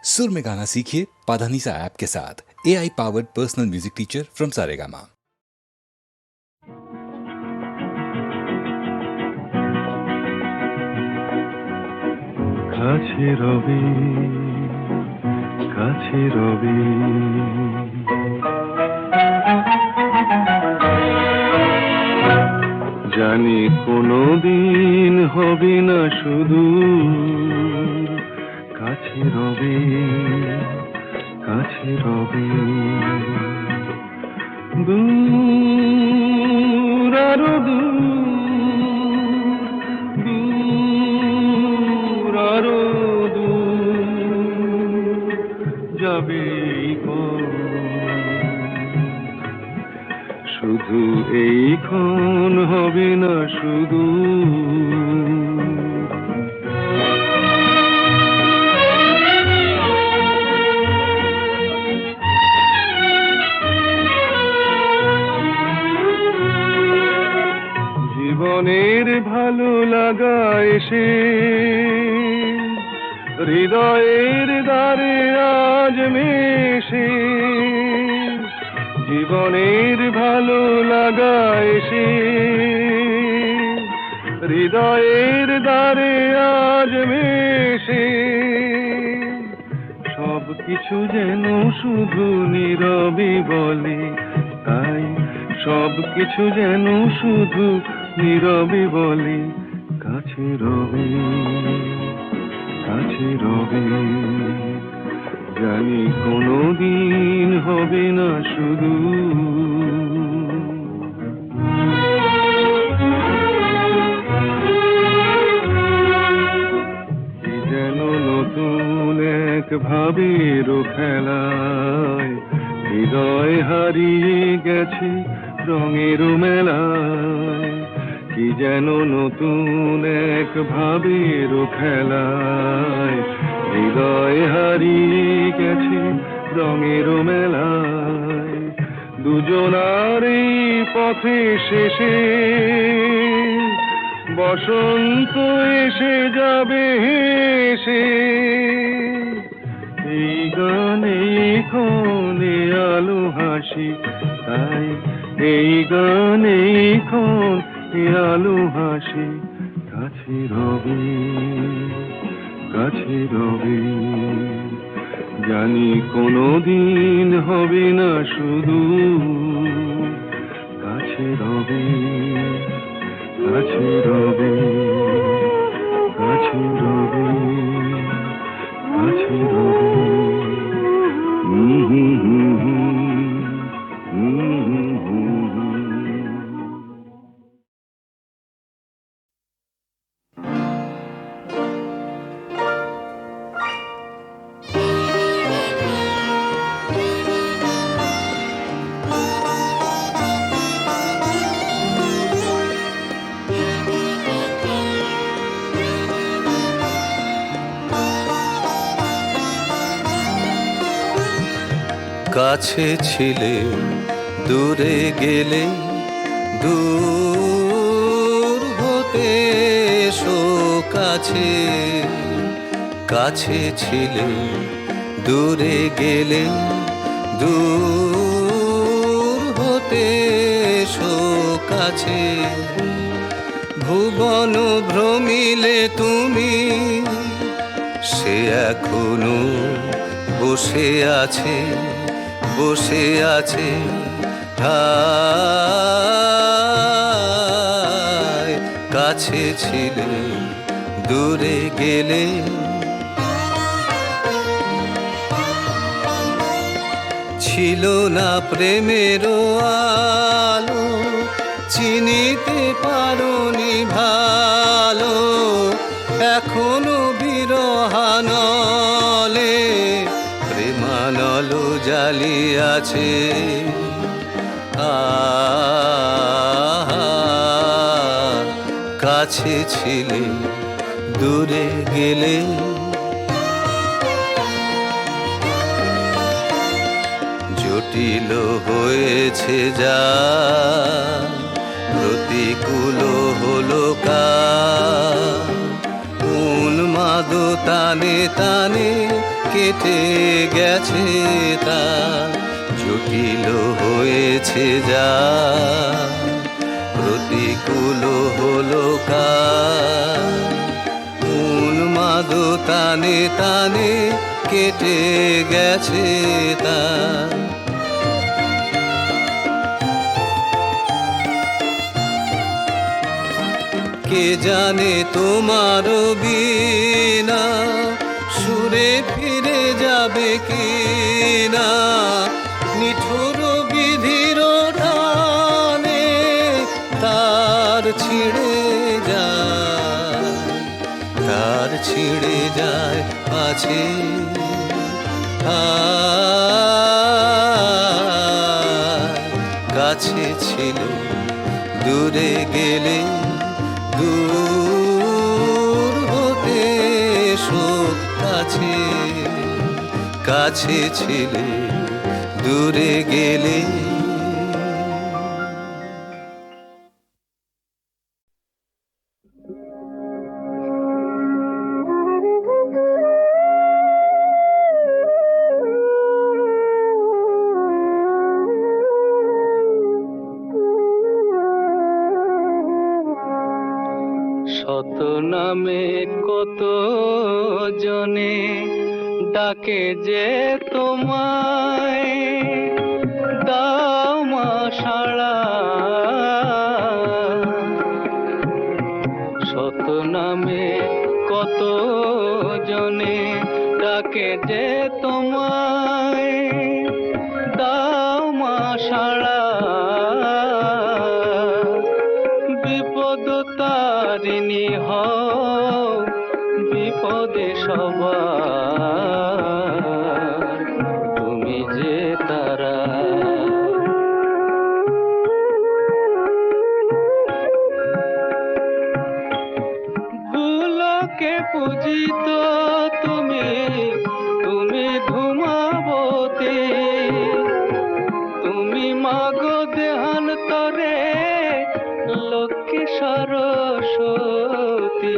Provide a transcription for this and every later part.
सुर में गाना सीखिए पाधानीसा ऐप के साथ। AI powered personal music teacher from Saregama. কাছে রবি কাছে রবি জানি কোনোদিন হবে না শুধু কাছে রবি কাছে রবি দূর আরো দূর আরো দূর যাবে শুধু এইক্ষণ হবে না শুধু জীবনের ভালো লাগা এসে হৃদয়ের দ্বারে আজ মেশে জীবনের ভালো লাগা এসে হৃদয়ের দ্বারে আজ মেশে সব কিছু যেন শুধু নীরবে বলে তাই সব কিছু যেন শুধু নীরবে বলে কাছে রবি কাছে রবি জানি কোনোদিন হবে না শুধু কি যেন নতুন এক ভাবের খেলায় হৃদয় হারিয়ে গেছে রঙের মেলায় কি যেন নতুন এক ভাবের খেলায় হৃদয় হারিয়ে গেছে রঙের মেলায় দুজনার এই পথে শেষে বসন্ত এসে যাবে হেসে এই গানে ক্ষণে আলো হাসি তাই এই গানে ক্ষণে আলো হাসি কাছে রবি কাছে রবি জানি কোনোদিন হবে না শুধু কাছে রবি কাছে রবি কাছে রবি কাছে রবি কাছে ছিলে দূরে গেলে দূর হতে এসো কাছে কাছে ছিলে দূরে গেলে দূর হতে এসো কাছে ভুবন ভ্রমিলে তুমি সে এখনো বসে আছে বসে আছে ঠায় কাছে ছিলে দূরে গেলে ছিল না প্রেমের আলো চিনিতে পারোনি ভালো এখনো বিরহানলে প্রেমানলো জ্বালিয়ে আছে কাছে ছিলে দূরে গেলে জটিল হয়েছে যা প্রতিকূল হলো কা উন্মাদ টানে টানে কেটে গেছে তার, জটিল হয়েছে যা প্রতিকূল হলো কার, উন্মাদ টানে টানে কেটে গেছে তার। কে জানে তোমার বিনা সুরে ফিরে যাবে কি না, নিঠুর বিধির টানে তার ছিঁড়ে যায়, তার ছিঁড়ে যায় আছে কাছে ছিল দূরে গেলে দূর হতে শোক কাছে, কাছে ছিলে দূরে গেলে। শত নামে কত জনে ডাকে যে তোমায়, দাও মা সাড়া। শত নামে কত জনে ডাকে যে তোমায়, দাও মা সাড়া। বিপদ তারিণী হও বিপদে সবার, তুমি যে তারা। ভুলকে পূজিত তুমি, তুমি ধূমাবতী, তুমি মাগো দেহান্তরে লক্ষ্মী সরস্বতী।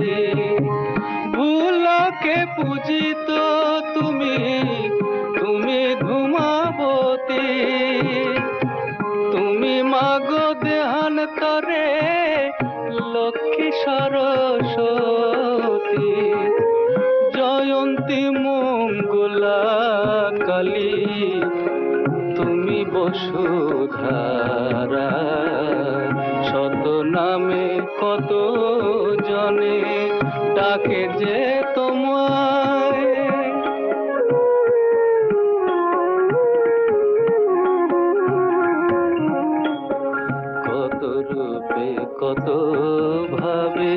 ভুলকে পূজিত তুমি, তুমি ধূমাবতী, তুমি মাগো দেহান্তরে লক্ষ্মী সরস্বতী। জয়ন্তী মঙ্গলা কালী, তুমি বসুধারা। শত নামে কত জনে ডাকে যে তোমায়। কত রূপে কত ভাবে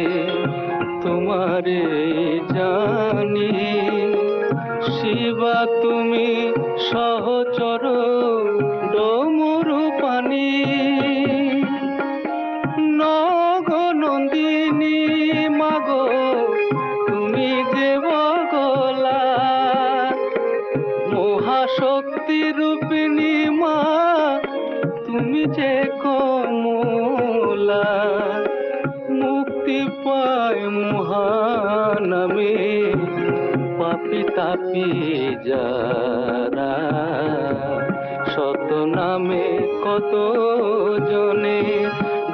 তোমারে জানি, শিবা তুমি সহচর ডমরু পানি। নগনন্দিনী মাগো তুমি দেবগলা, মহাশক্তি রূপিণী মা তুমি যে কমলা। মুক্তি পায় মহানামে পাপি তাপি যারা। শত নামে কত জনে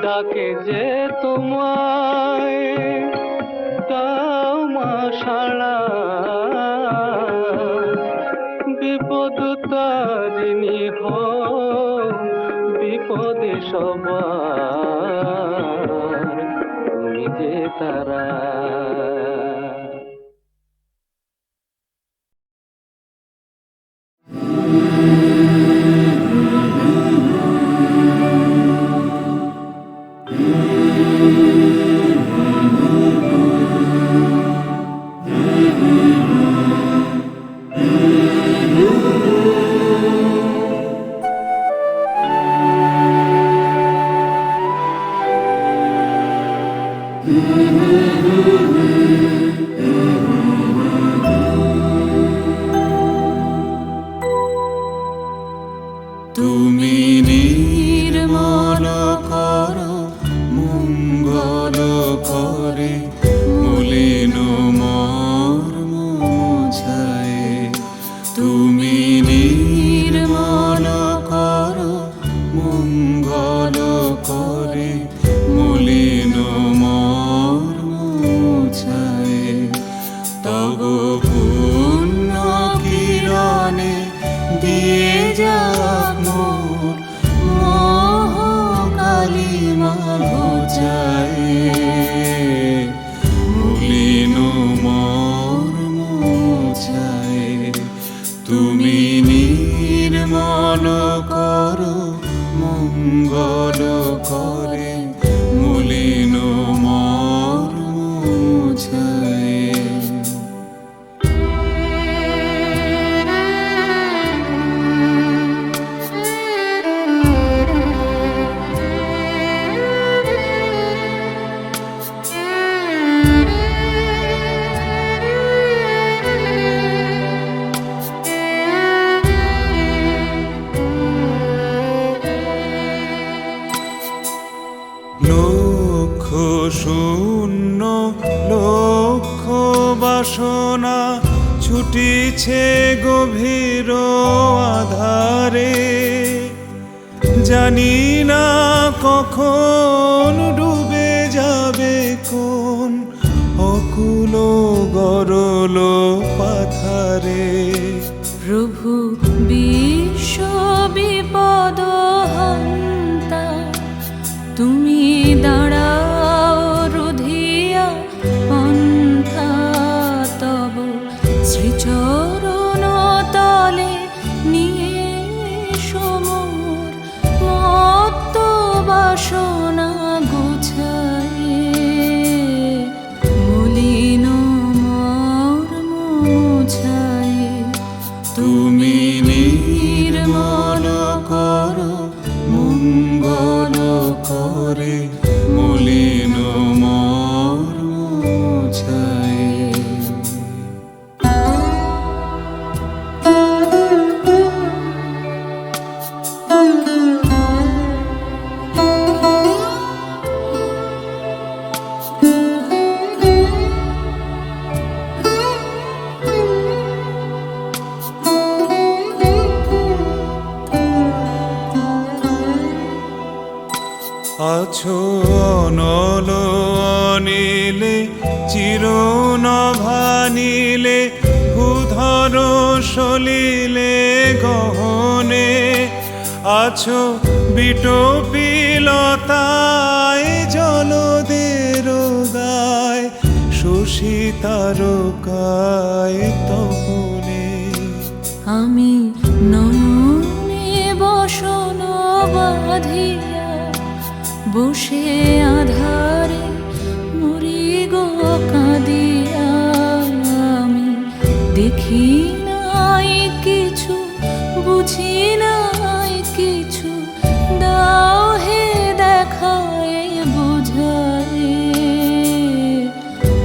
ডাকে যে তোমায়, দাও মা সাড়া। বিপদ তারিণী হও বিপদে সবার, তুমি যে তারা। তুমি নির্মল করো মঙ্গল করে মলিন মর্ম মুছায়ে তব পুণ্য কিরণে দিয়ে যাক মোর মোহ কালিমা ঘোচায়ে মলিন মর্ম মুছায়ে তুমি নির্মল করো মঙ্গল করে মলিন মর্ম মুছায়ে। লক্ষ শূন্য লক্ষ বাসনা ছুটিছে গভীর আধারে জানি না কখন ডুবে যাবে কোন অকুল গরল পাথারে প্রভু বিশ্ব বিপদ হন্তা তুমি দাঁড়াও রুধিয়া পন্থা তব শ্রীচরণ তলে নিয়ে সমর মত্ত বাসনা গুছায়ে মলিন মর্ম মুছায়ে তুমি নির্মল করো মঙ্গল করে মলিন মর্ম মুছায়ে। আছো অনল অনিলে চিরনভানিলে ভূধর সলিলে গহনে আছো বিটপিলতায় জলদের গায় শশী তারকায় তপনে আমি নয়নে বসন বাঁধিয়া বসে আধারে মরি গো কাঁদিয়া আমি দেখি নাই কিছু বুঝি নাই কিছু দাও হে দেখায় বুঝায়ে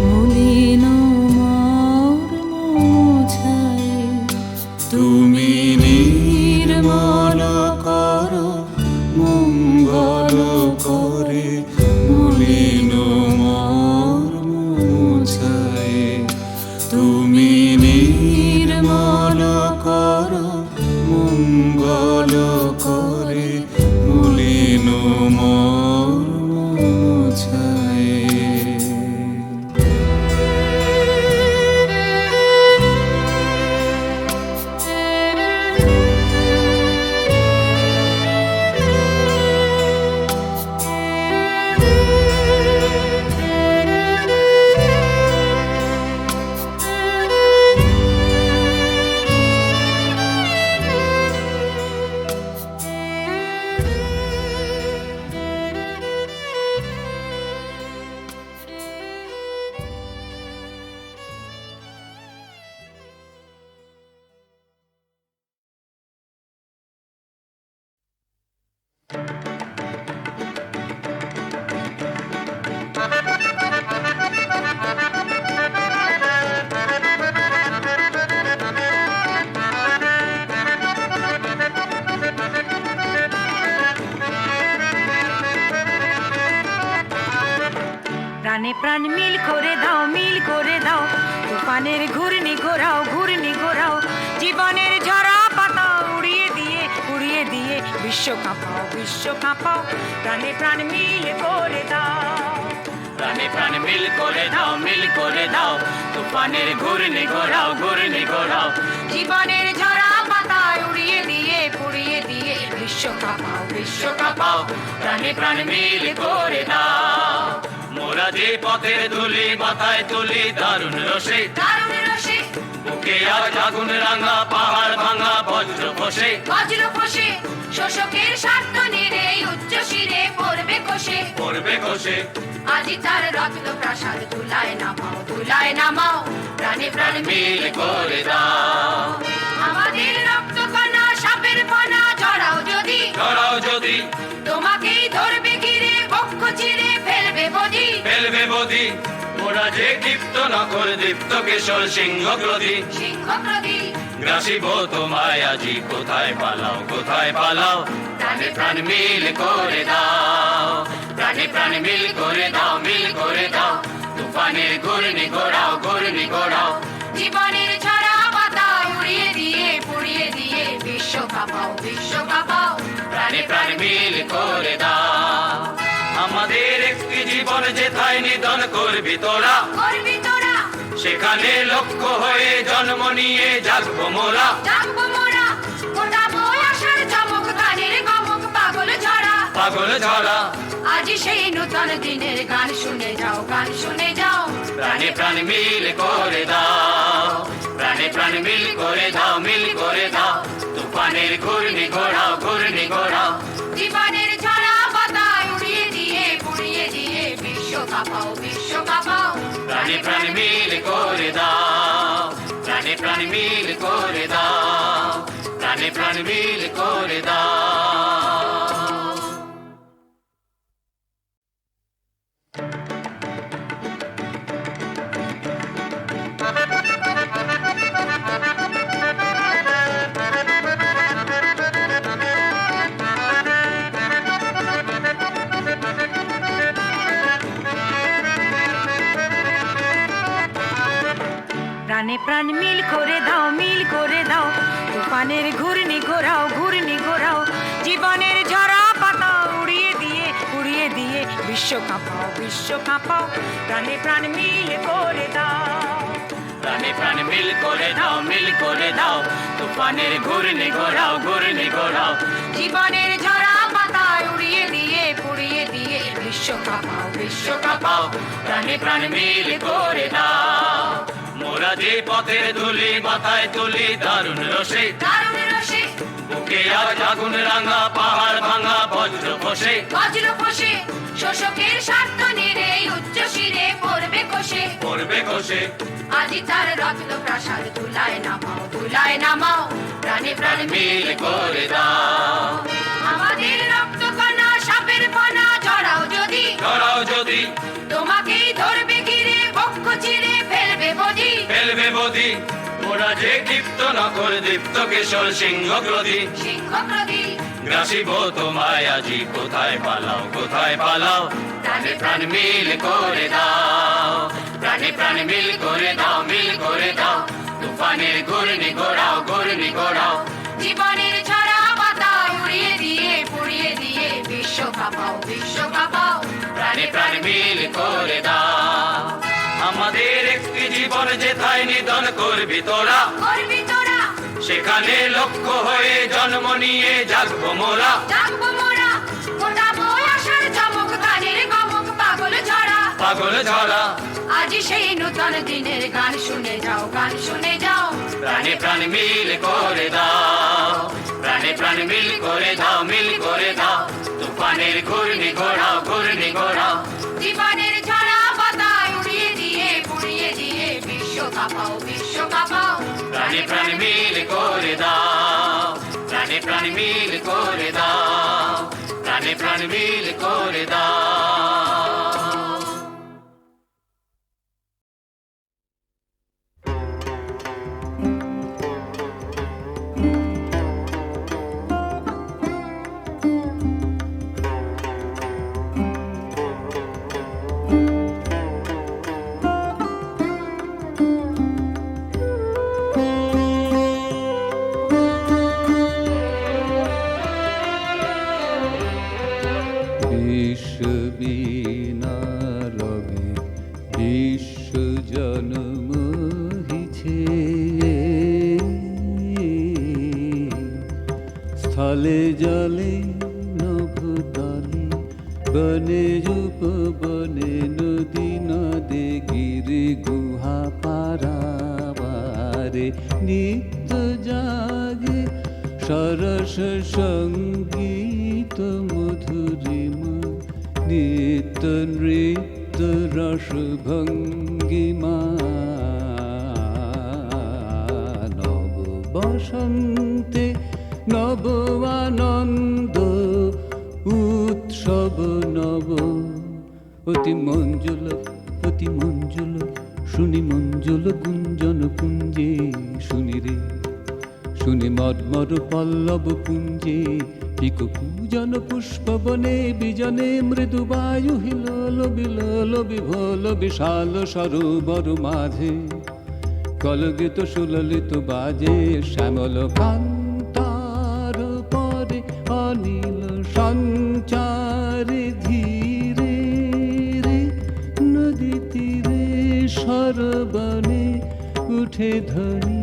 মলিন মর্ম মুছায়ে তুমি নির্মল করো মঙ্গল করে মলিন মর্ম মুছায়ে তুমি নির্মল করো মঙ্গল করে মলিন মর্ম মুছায়ে। প্রাণে প্রাণ মিল করে দাও তুফানের ঘূর্ণি ঘোরাও জীবনে কাঁপাও বিশ্ব কাঁপাও প্রাণে প্রাণ মিল করে দাও প্রাণে প্রাণ মিল করে দাও মিল করে দাও তুফানের ঘূর্ণি ঘোরাও ঘূর্ণি ঘোরাও জীবনের ঝরা পাতা উড়িয়ে দিয়ে পুড়িয়ে দিয়ে বিশ্ব কাঁপাও প্রাণে প্রাণ মিল করে দাও মোরা যে পথের ধুলি মাথায় তুলি দারুণ রসে দারুণ রসে বুকে আজ আগুন রাঙা পাহাড় ভাঙা বজ্র বসে বজ্র ফসে শোষকের স্বার্থ নিরে উচ্চ শিরে পড়বে কোষে আজি তার রত্ন প্রাসাদ ধুলায় নামাও প্রাণে প্রাণ মিল করে দাও আমাদের রক্ত কণা সাপের ফনা জড়াও যদি তোমাকেই ধরবে ঘিরে বক্ষ চিরে ফেলবে বদি ওরা যে দীপ্ত নখর দীপ্ত কেশর সিংহ ক্রোধী গ্রাসিব তোমায় আজি কোথায় পালাও প্রাণে প্রাণ মিল করে দাও প্রাণে প্রাণ মিল করে দাও তুফানের ঘূর্ণি ঘোরাও জীবনের ঝরা পাতা উড়িয়ে দিয়ে পুড়িয়ে দিয়ে বিশ্ব কাঁপাও প্রাণে প্রাণ মিল করে দাও আমাদের একটি জীবন যেথায় নিধন করবি তোরা সেখানে লক্ষ্য হয়ে জন্ম নিয়ে জাগবো মোরা ফোটাবো আশার চমক গানের গমক পাগল ঝরা আজি সেই নূতন দিনের গান শুনে যাও প্রাণে প্রাণ মিল করে দাও প্রাণে প্রাণ মিল করে দাও তুফানের ঘূর্ণি ঘোরাও জীবনের ঝরা পাতা উড়িয়ে দিয়ে পুড়িয়ে দিয়ে বিশ্ব কাঁপাও প্রাণে প্রাণ মিল করে দাও প্রাণে প্রাণ মিল করে দাও প্রাণে প্রাণ মিল করে দাও প্রাণে প্রাণ মিল করে দাও তুফানের ঘূর্ণি ঘোরাও জীবনের ঝরা পাতা উড়িয়ে দিয়ে বিশ্ব কাঁপাও প্রাণে প্রাণ মিল করে দাও প্রাণে প্রাণ মিল করে দাও তুফানের ঘূর্ণি ঘোরাও জীবনের ঝরা পাতা উড়িয়ে দিয়ে পুড়িয়ে দিয়ে বিশ্ব কাঁপাও প্রাণে প্রাণ মিল করে দাও মোরা যে পথের ধুলি মাথায় তুলি দারুণ রসে বুকে আজ আগুন রাঙা পাহাড় ভাঙা বজ্র বসে শোষকের স্বার্থ নিরে উচ্চ শিরে পড়বে কোষে আজি তার রত্ন প্রাসাদ ধুলায় নামাও প্রাণে প্রাণ মিল করে দাও আমাদের রক্ত কণা সাপের ফনা জড়াও যদি তোমাকেই ধরবে ঘিরে বক্ষ চিরে ফেলবে বদি ওরা যে দীপ্ত নখর দীপ্ত কেশর সিংহ ক্রোধী গ্রাসিব তোমায় আজি কোথায় পালাও প্রাণে প্রাণ মিল করে দাও প্রাণে প্রাণ মিল করে দাও তুফানের ঘূর্ণি ঘোরাও জীবনের ঝরা পাতা উড়িয়ে দিয়ে পুড়িয়ে দিয়ে বিশ্ব কাঁপাও প্রাণে প্রাণ মিল করে দাও আমাদের একটি জীবন যেথায় নিধন করবি তোরা সেখানে লক্ষ্য হয়ে জন্ম নিয়ে জাগবো মোরা ফোটাবো আশার চমক গানের গমক পাগল ঝরা আজি সেই নূতন দিনের গান শুনে যাও প্রাণে প্রাণ মিল করে দাও প্রাণে প্রাণ মিল করে দাও তুফানের ঘূর্ণি ঘোরাও জীবনের ঝরা পাতা উড়িয়ে দিয়ে পুড়িয়ে দিয়ে বিশ্ব কাঁপাও প্রাণে প্রাণ মিল করে দাও প্রাণে প্রাণ মিল করে দাও প্রাণে প্রাণ মিল করে দাও স্থলে জলে নভতলে বনে উপবনে নদী নদে গিরি গুহা পারাবারে নিত্য জাগে সরস সঙ্গীত মধুরিমা নিত্য নৃত্য রস ভঙ্গিমা নব বসন্তে নব আনন্দ উৎসব নব অতি মঞ্জুল শুনি মঞ্জুল গুঞ্জন পুঞ্জে শুনি রে শুনি মর্মর পল্লব পুঞ্জে পিক পূজন পুষ্পবনে বিজনে মৃদু বায়ু হিলোল বিলোল বিভোল বিশাল সরোবর মাঝে কলগীত সুললিত বাজে শ্যামল কান্তার পরে অনিল সঞ্চারে ধীরে রে নদী তীরে সরবনে উঠে ধ্বনি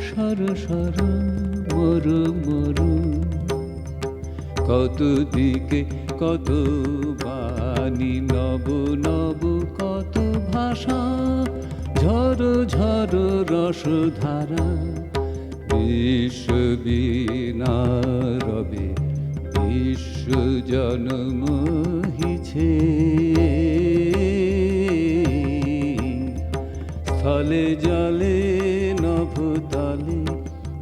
সর সর মর মর কত দিকে কত বাণী নব নব কত ভাষা ঝর ঝর রস ধারা বিশ্ব বীণা রবে বিশ্ব জন্ম হিছে স্থলে জলে নভতলে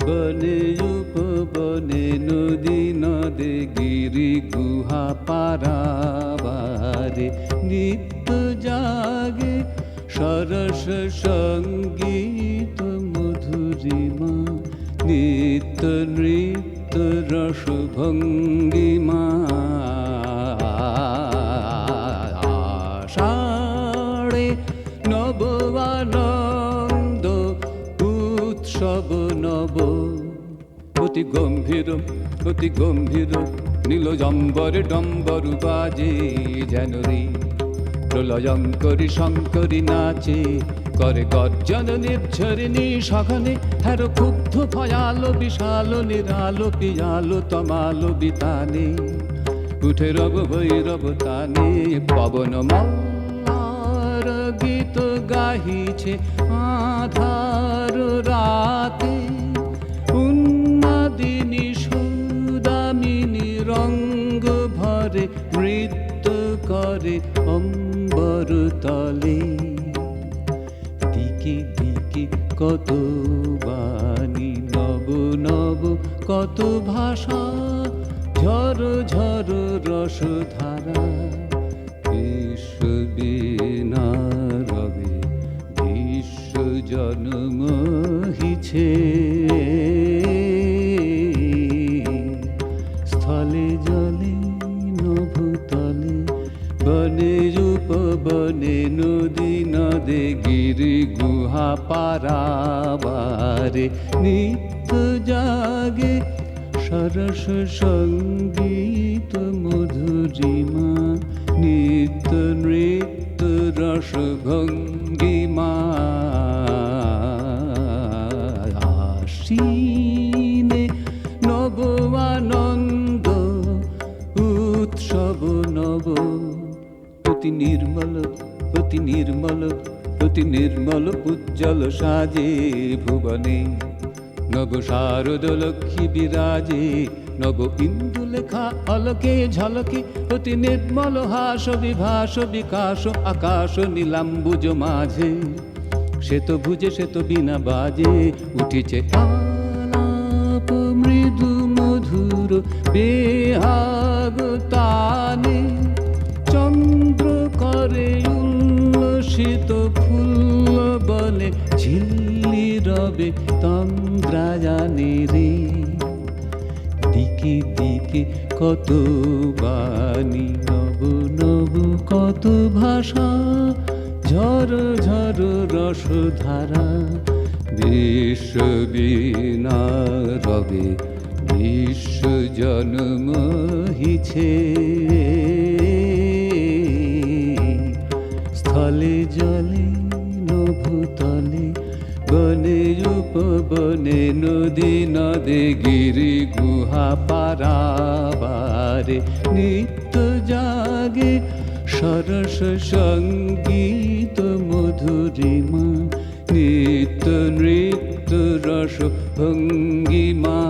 বনে উপবনে নদী নদে গিরি গুহা পারাবারে নিত্য জাগে সরস সঙ্গীত মধুরিমা নিত্য নৃত্য রস ভঙ্গিমা আষাঢ়ে নব আনন্দ উৎসব নব অতি গম্ভীর নীল জম্বর ডম্বরু বাজে যেন রে প্রলয়ঙ্করী শঙ্করী নাচে করে গর্জন নির্ঝরিণী সঘনে হের ক্ষুব্ধ ভয়ালো বিশাল নিরালো পিয়ালো তমালো বিতানে উঠে রব ভৈরব তানে পবন মল্লার গীত গাহিছে আধার রাতে উন্মাদিনী সুদামিনী রঙ্গ ভরে নৃত্য করে অম্বর তলে দিকে দিকে কত বাণী নব নব কত ভাষা ঝর ঝর রস ধারা বিশ্ব বীণা রবে বিশ্ব জন্ম হিছে স্থলে জলে নভতলে বনে উপবনে নদী নদে গিরি গুহা পারাবারে নিত্য জাগে সরস সঙ্গীত মধুরিমা নিত্য নৃত্য রস ভঙ্গিমা আশ্বিনে নব আনন্দ উৎসব নব অতি নির্মল উজ্জ্বল সাজে ভুবনে নব শারদ লক্ষ্মী বিরাজে নব ইন্দু লেখা অলকে ঝলকে অতি নির্মল হাস বিভাস বিকাশ আকাশ নীলাম্বুজ মাঝে শ্বেত ভুজে শ্বেত বিনা বাজে উঠিছে আলাপ মৃদু মধুর বেহাগ তানে চন্দ্র করে উল্লসিত ফুল বলে ঝিল্লি রবে তন্দ্রাজানে রে দিকে দিকে কত বাণী নব নব কত ভাষা ঝর ঝর রস ধারা বিশ্ব বীণা রবে বিশ্ব জন্ম হিছে স্থলে জলে নভতলে বনে উপবনে নদী নদে গিরি গুহা পারাবারে নিত্য জাগে সরস সঙ্গীত মধুরিমা নিত্য নৃত্য রস ভঙ্গিমা।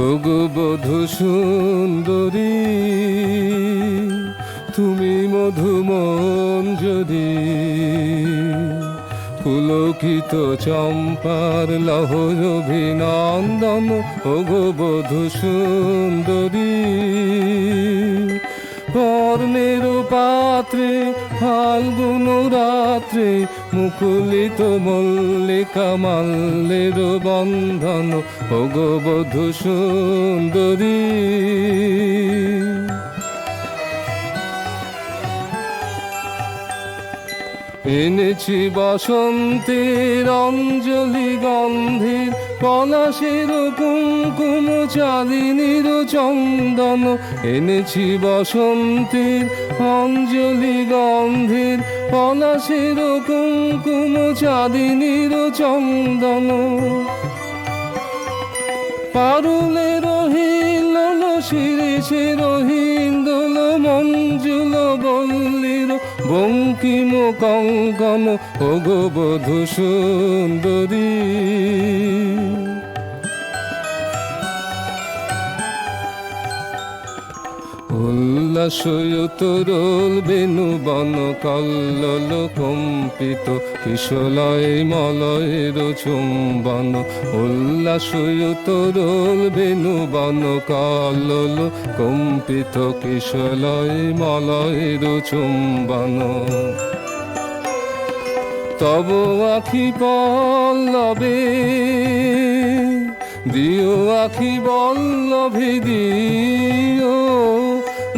ওগো বধূ সুন্দরী তুমি মধুমন যদি পুলকিত চম্পার লহর অভিনন্দন। ওগো বধূ সুন্দরী পর্ণের পাত্রে ফাল্গুন রাত্রে মুকুলিত মল্লিকা মাল্যের বন্ধন। ওগো বধূ সুন্দরী এনেছি বসন্তের অঞ্জলি গন্ধের পলাশের কুমকুম চাঁদিনীর চন্দন। এনেছি বসন্তের অঞ্জলি গন্ধের পলাশের কুমকুম চাঁদিনীর চন্দন। পারুলের হিলন শিরিষের হিন্দোল মঞ্জুল বল্লীর বঙ্কিম কঙ্কন। ওগো বধূ সুন্দরী উল্লাসয়তরল বেণুবন কল্লোল কম্পিত কিশলয় মলয়ের চুম্বন। উল্লাসয়তরল বেণুবন কল্লোল কম্পিত কিশলয় মলয়ের চুম্বন। তব আখি পল্লবে দিও আখি বল্লভে দিও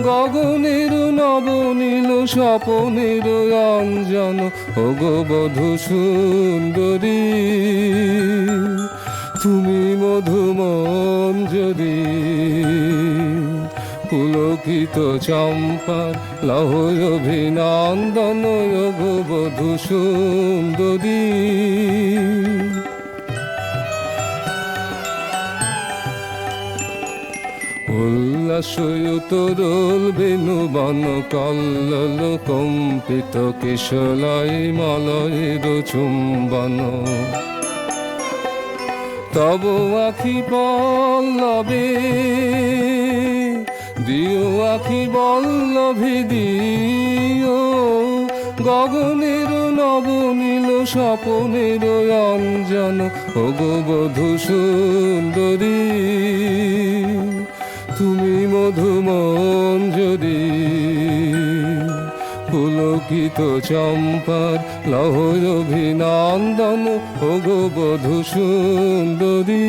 গগনের নবনীল স্বপনের অঞ্জন। ওগো বধূ সুন্দরী তুমি মধুমন যদি পুলকিত চম্পার লহর অভিনন্দন। ওগো বধূ সুন্দরী উল্লাসয়তরল বেণুবন কল্লোল কম্পিত কিশলয় মলয়ের চুম্বন। তব আখি পল্লবে দিও আখি বল্লভে দিও গগনের নবনীল স্বপনের অঞ্জন। ওগো বধূ সুন্দরী তুমি মধুমন যদি পুলকিত চম্পার লহর অভিনন্দন। ওগো বধূ সুন্দরী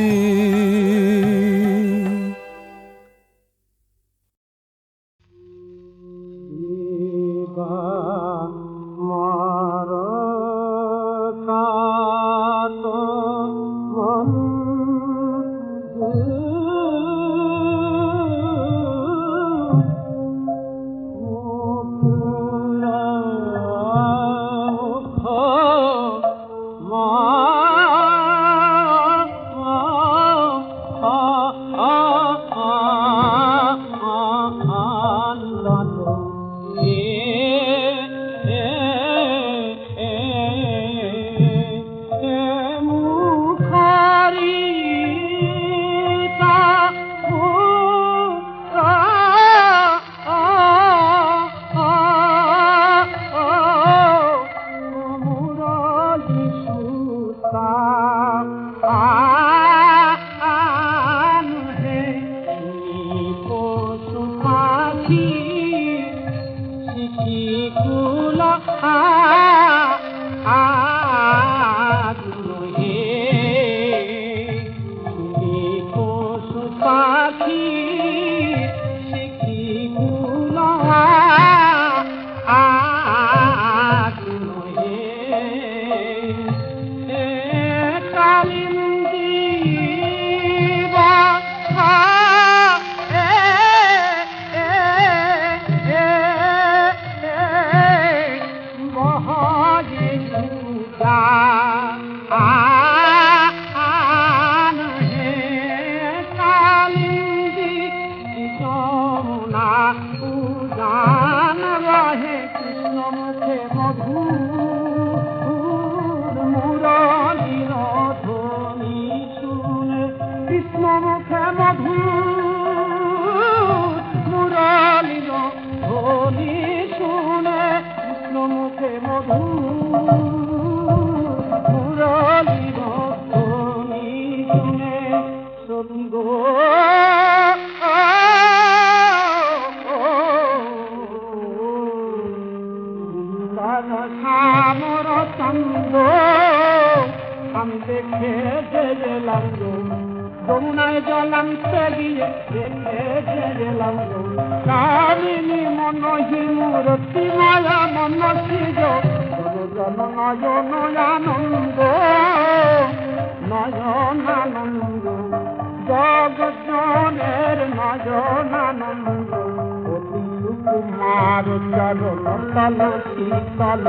কৃষ্ণ মুখে মধু মুরালির ধ্বনি শুনে, কৃষ্ণ মুখে মধু মুরালির ধ্বনি শুনে, সঙ্গ শ্যামর চন্দ্র আমি দেখে গেলাম গো, যমুনায় জলান্তে গিয়ে দেখে গেলাম গো, কামিনী মনহি মূরতি মায়া মনসিজ জন নয়ন আনন্দ, নয়ন আনন্দ, জগৎজনের নয়ন আনন্দ, কুমার চরণ তল শীতল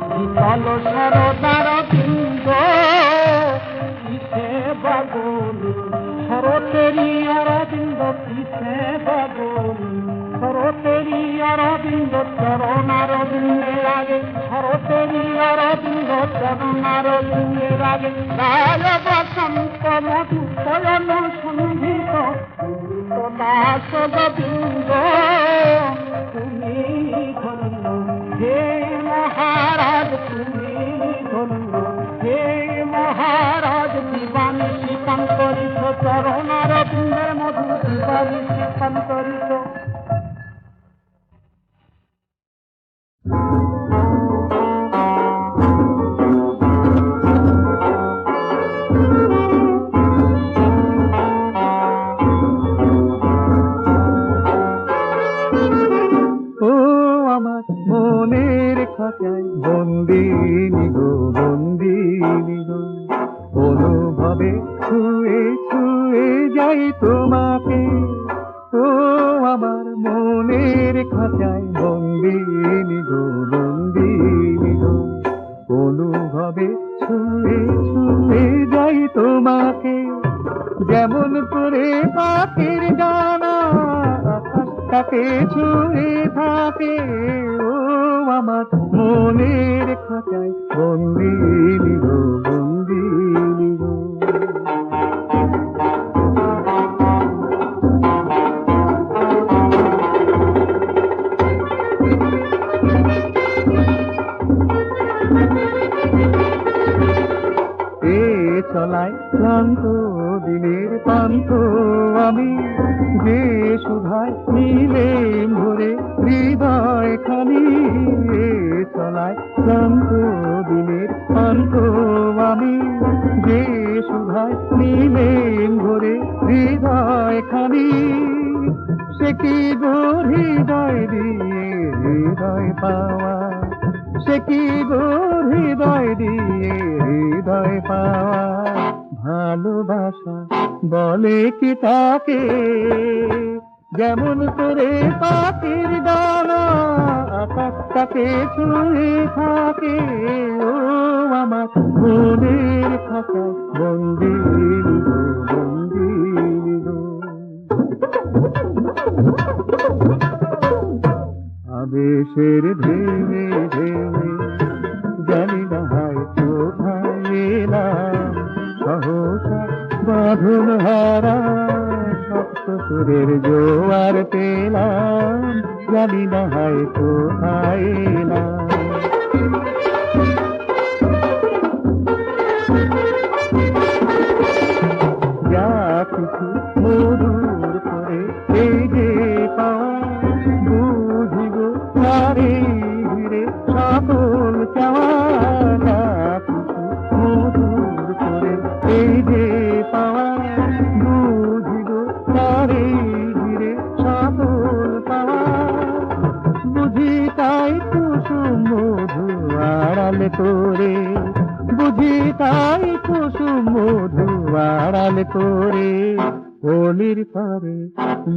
শীতল সরদার বৃন্দ, কিসে বাগনি শরতেরি অরবিন্দ, কিসে বাগনি শরতেরি অরবিন্দ, চরণার বিন্দে রাগে, শরতেরি অরবিন্দ চরণার বিন্দে রাগে, রায় বসন্ত মধু শয়ন সন্ধিত দাস গোবিন্দ, তুমি ধন্য হে মহারাজ, তুমি ধন্য হে মহারাজ, দিবানি শিকান করিস চরণার বিন্দের মধু, দিবানি শিকান করিস। বন্দিনী গো বন্দিনী গো, অনুভবে ছুঁয়ে ছুঁয়ে যাই তোমাকে, ও আমার মনের খাঁচায় বন্দিনী গো বন্দিনী গো, অনুভবে ছুঁয়ে ছুঁয়ে যাই তোমাকে, যেমন করে পাখির ডানা আকাশটাকে ছুঁয়ে থাকে, ও আমার মনের খাঁচায় বন্দিনী গো বন্দিনী গো। এ চলায় ক্লান্ত দিনের পান্থ আমি, যে সুধায় নীলে ভরে হৃদয় খানি, এ চলায় ক্লান্ত দিনের পান্থ আমি, যে সুধায় নীলে ভরে হৃদয় খানি, সে কি গো হৃদয় দিয়ে হৃদয় পাওয়া, সে কি গো হৃদয় দিয়ে হৃদয় পাওয়া, ভালোবাসা বলে কি তাকে, যেমন করে পাখির ডানা আকাশটাকে ছুঁয়ে থাকে, ও আমার মনের খাঁচায় বন্দিনী গো বন্দিনী গো। আবেশের ঢেউয়ে ঢেউয়ে জানি না হায় কোথায় এলাম, সহসা বাঁধন হারা সপ্ত সুরের জোয়ার পেলাম, জানি না হায় কোথায় এলাম। যা কিছু মধুর করে এই যে পাওয়া, বুঝিব তারে ঘিরে সকল চাওয়া, যা কিছু মধুর করে এই যে পাওয়া, বুঝিব তারে ঘিরে সকল পাওয়া, বুঝি তাই কুসুম মধু আড়ালে তোরে, বুঝি তাই কুসুম মধু আড়ালে তোরে, হোলির পরে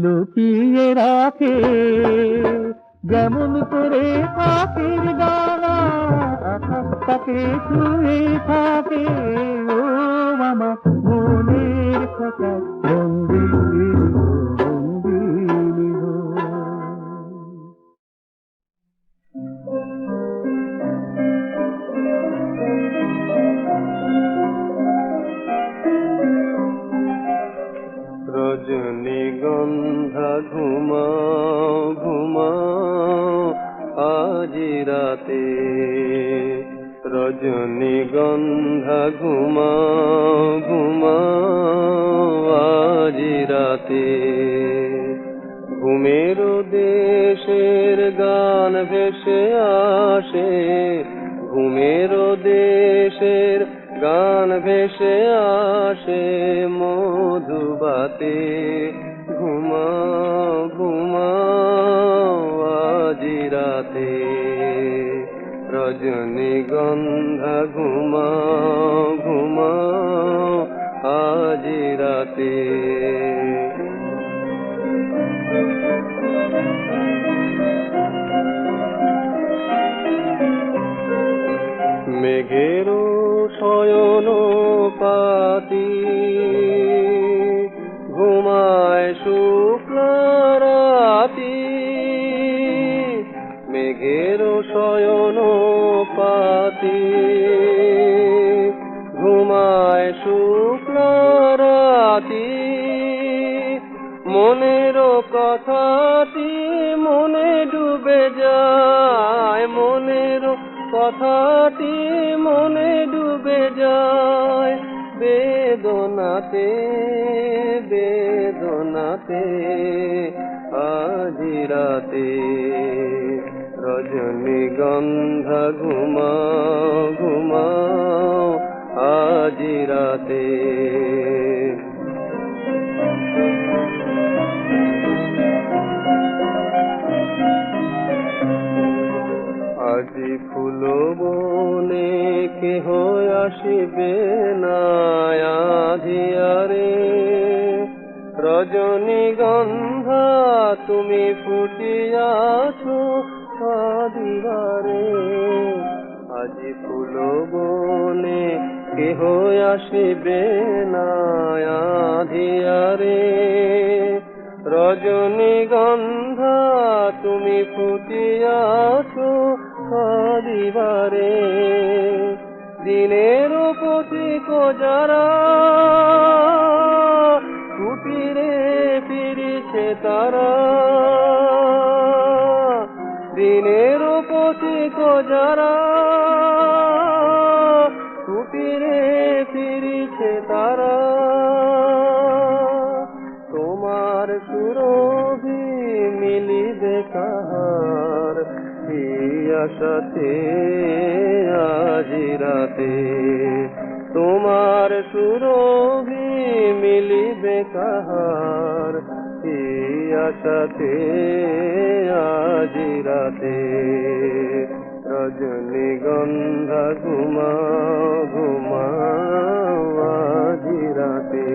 লুকিয়ে রাখে, যেমন করে পাখির ডানা আকাশটাকে ছুঁয়ে থাকে, ও আমার মনের খাঁচায় বন্দিনী গো বন্দিনী গো। রজনীগন্ধা ঘুমাও ঘুমাও আজি রাতে, রজনীগন্ধা ঘুমাও ঘুমাও আজি রাতে। ঘুমের দেশের গান ভেসে আসে, ঘুমের দেশের গান ভেসে আসে মধুবাতে। ঘুমাও ঘুমাও আজি রাতে, রজনীগন্ধা ঘুমাও ঘুমাও আজি রাতে। মেঘের শয়ন পাতি ঘুমায় শুক্ল রাতি, মেঘের শয়ন পাতি ঘুমায় শুক্ল রাতি। মনের কথাটি মনে ডুবে যায়, মনের কথাটি মনে ডুবে যায় বেদনাতে বেদনাতে আজি রাতে। রজনীগন্ধা ঘুমাও ঘুমাও আজি রাতে। আজি ফুল বনে কেহ আসিবে না আঁধিয়ারে, রজনীগন্ধা তুমি ফুটিয়াছ আদিবারে। আজি ফুল বনে কেহ আসিবে না আঁধিয়ারে, রজনীগন্ধা তুমি ফুটিয়াছ আদিবারে। দিনের পথিক যারা কুটিরে ফিরিছে তারা, দিনের পথিক যারা কুটিরে ফিরিছে তারা। তোমার সুরভি মিলিবে কাহার আশাতে আজি রাতে, তোমার সুরভি মিলিবে কাহার আশাতে আজি রাতে। রজনীগন্ধা ঘুমাও ঘুমাও আজি রাতে।